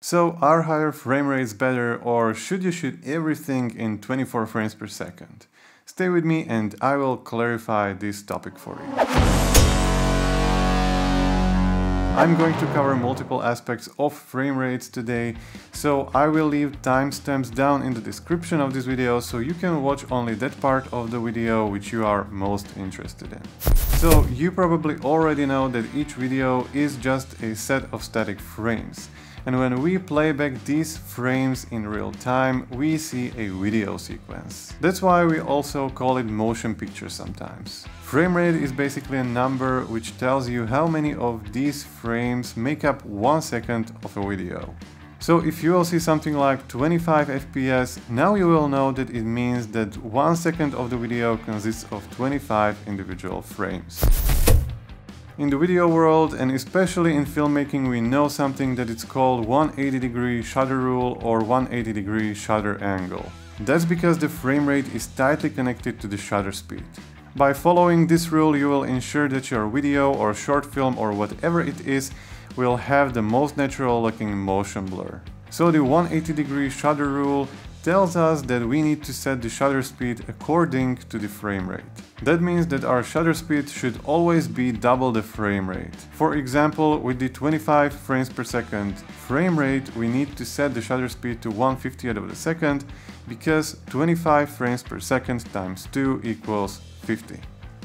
So are higher frame rates better, or should you shoot everything in 24 frames per second? Stay with me and I will clarify this topic for you. I'm going to cover multiple aspects of frame rates today, so I will leave timestamps down in the description of this video so you can watch only that part of the video which you are most interested in. So you probably already know that each video is just a set of static frames. And when we play back these frames in real time, we see a video sequence. That's why we also call it motion picture sometimes. Frame rate is basically a number which tells you how many of these frames make up 1 second of a video. So if you will see something like 25 FPS, now you will know that it means that 1 second of the video consists of 25 individual frames. In the video world, and especially in filmmaking, we know something that it's called 180-degree shutter rule or 180-degree shutter angle. That's because the frame rate is tightly connected to the shutter speed. By following this rule, you will ensure that your video or short film or whatever it is will have the most natural looking motion blur. So the 180-degree shutter rule tells us that we need to set the shutter speed according to the frame rate. That means that our shutter speed should always be double the frame rate. For example, with the 25 frames per second frame rate, we need to set the shutter speed to 1/50th of a second, because 25 frames per second times 2 equals 50.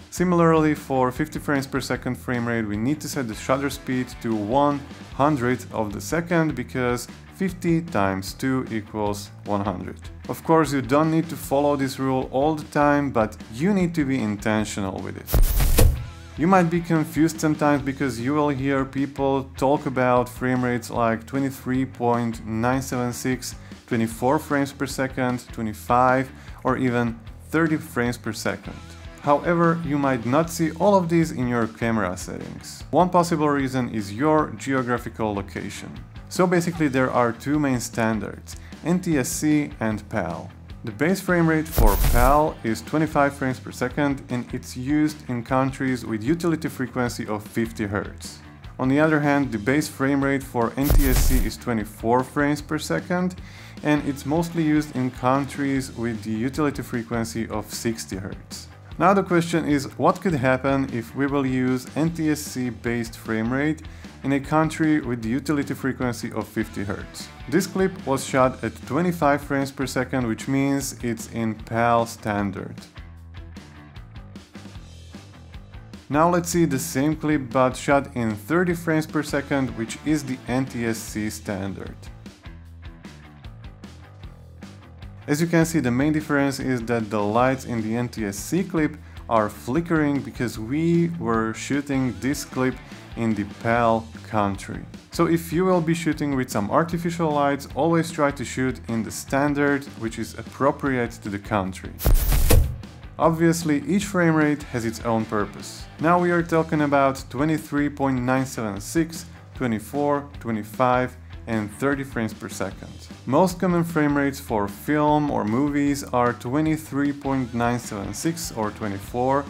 Similarly, for 50 frames per second frame rate, we need to set the shutter speed to 1/100th of the second, because 50 times 2 equals 100. Of course, you don't need to follow this rule all the time, but you need to be intentional with it. You might be confused sometimes because you will hear people talk about frame rates like 23.976, 24 frames per second, 25, or even 30 frames per second. However, you might not see all of these in your camera settings. One possible reason is your geographical location. So basically there are two main standards, NTSC and PAL. The base frame rate for PAL is 25 frames per second and it's used in countries with utility frequency of 50 Hz. On the other hand, the base frame rate for NTSC is 24 frames per second and it's mostly used in countries with the utility frequency of 60 Hz. Now the question is, what could happen if we will use NTSC based frame rate in a country with the utility frequency of 50 Hz. This clip was shot at 25 frames per second, which means it's in PAL standard. Now let's see the same clip but shot in 30 frames per second, which is the NTSC standard. As you can see, the main difference is that the lights in the NTSC clip are flickering because we were shooting this clip in the PAL country. So if you will be shooting with some artificial lights, always try to shoot in the standard which is appropriate to the country. Obviously, each frame rate has its own purpose. Now we are talking about 23.976, 24, 25 and 30 frames per second. Most common frame rates for film or movies are 23.976 or 24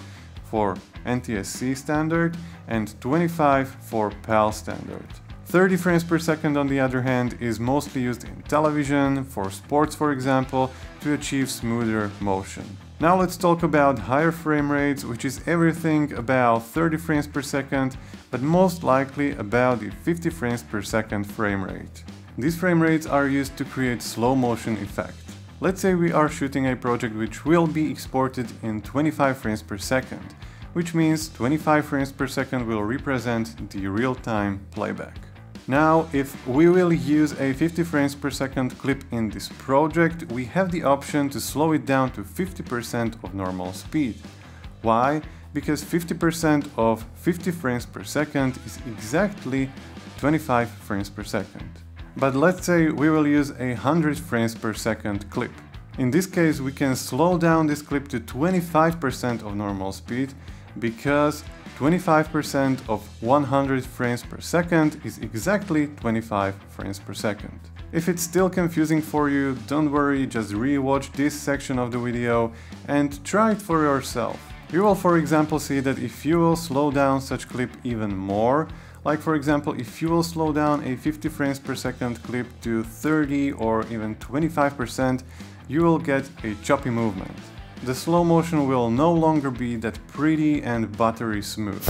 for NTSC standard and 25 for PAL standard. 30 frames per second, on the other hand, is mostly used in television, for sports for example, to achieve smoother motion. Now let's talk about higher frame rates, which is everything about 30 frames per second, but most likely about the 50 frames per second frame rate. These frame rates are used to create slow motion effect. Let's say we are shooting a project which will be exported in 25 frames per second, which means 25 frames per second will represent the real-time playback. Now, if we will use a 50 frames per second clip in this project, we have the option to slow it down to 50% of normal speed. Why? Because 50% of 50 frames per second is exactly 25 frames per second. But let's say we will use a 100 frames per second clip. In this case, we can slow down this clip to 25% of normal speed, because 25% of 100 frames per second is exactly 25 frames per second. If it's still confusing for you, don't worry, just re-watch this section of the video and try it for yourself. You will, for example, see that if you will slow down such clip even more, Like for example, if you will slow down a 50 frames per second clip to 30 or even 25%, you will get a choppy movement. The slow motion will no longer be that pretty and buttery smooth.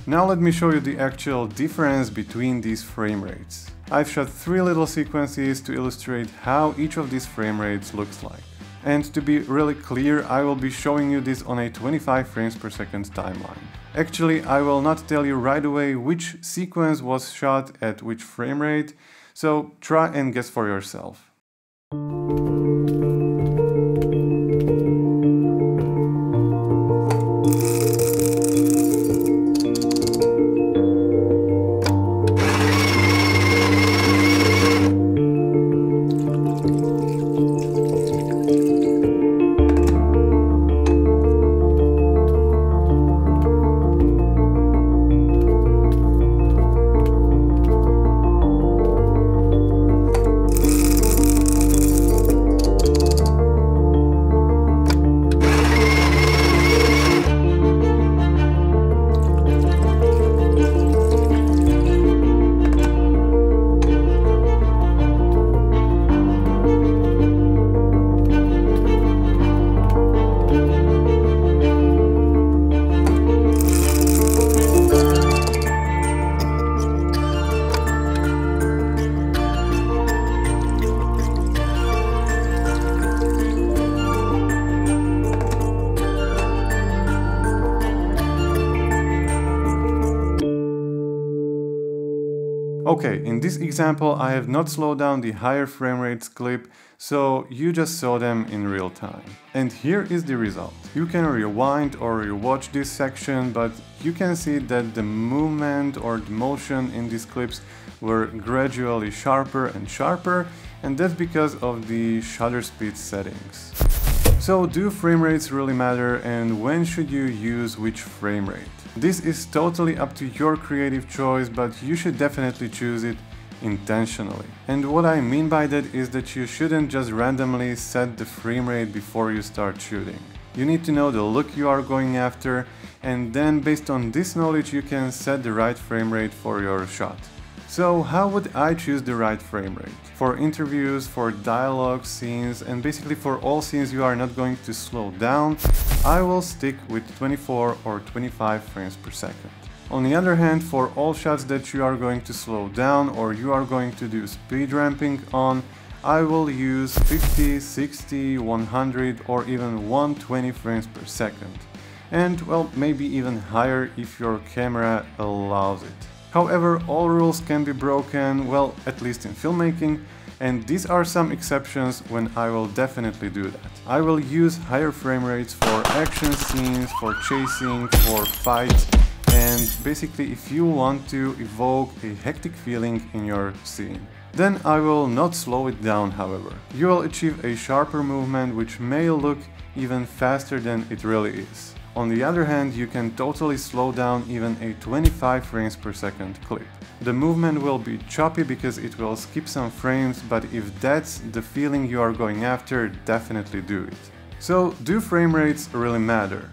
Now let me show you the actual difference between these frame rates. I've shot 3 little sequences to illustrate how each of these frame rates looks like. And to be really clear, I will be showing you this on a 25 frames per second timeline. Actually, I will not tell you right away which sequence was shot at which frame rate, so try and guess for yourself. Okay, in this example I have not slowed down the higher frame rates clip, so you just saw them in real time. And here is the result. You can rewind or rewatch this section, but you can see that the movement or the motion in these clips were gradually sharper and sharper, and that's because of the shutter speed settings. So do frame rates really matter, and when should you use which frame rate? This is totally up to your creative choice, but you should definitely choose it intentionally. And what I mean by that is that you shouldn't just randomly set the frame rate before you start shooting. You need to know the look you are going after, and then based on this knowledge you can set the right frame rate for your shot. So how would I choose the right frame rate? For interviews, for dialogue scenes, and basically for all scenes you are not going to slow down, I will stick with 24 or 25 frames per second. On the other hand, for all shots that you are going to slow down or you are going to do speed ramping on, I will use 50, 60, 100 or even 120 frames per second. And well, maybe even higher if your camera allows it. However, all rules can be broken, well, at least in filmmaking, and these are some exceptions when I will definitely do that. I will use higher frame rates for action scenes, for chasing, for fights, and basically if you want to evoke a hectic feeling in your scene. Then I will not slow it down, however. You will achieve a sharper movement which may look even faster than it really is. On the other hand, you can totally slow down even a 25 frames per second clip. The movement will be choppy because it will skip some frames, but if that's the feeling you are going after, definitely do it. So, do frame rates really matter?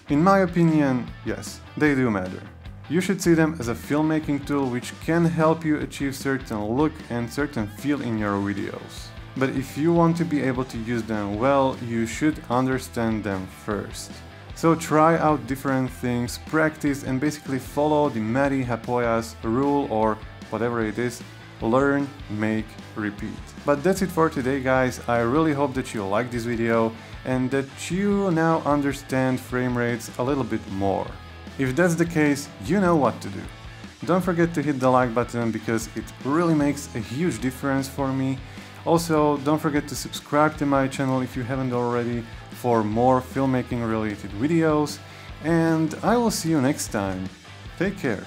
In my opinion, yes, they do matter. You should see them as a filmmaking tool which can help you achieve certain look and certain feel in your videos. But if you want to be able to use them well, you should understand them first. So try out different things, practice, and basically follow the Matti Haapoja's rule or whatever it is. Learn, make, repeat. But that's it for today, guys. I really hope that you liked this video and that you now understand frame rates a little bit more. If that's the case, you know what to do. Don't forget to hit the like button because it really makes a huge difference for me. Also, don't forget to subscribe to my channel if you haven't already for more filmmaking related videos, and I will see you next time. Take care.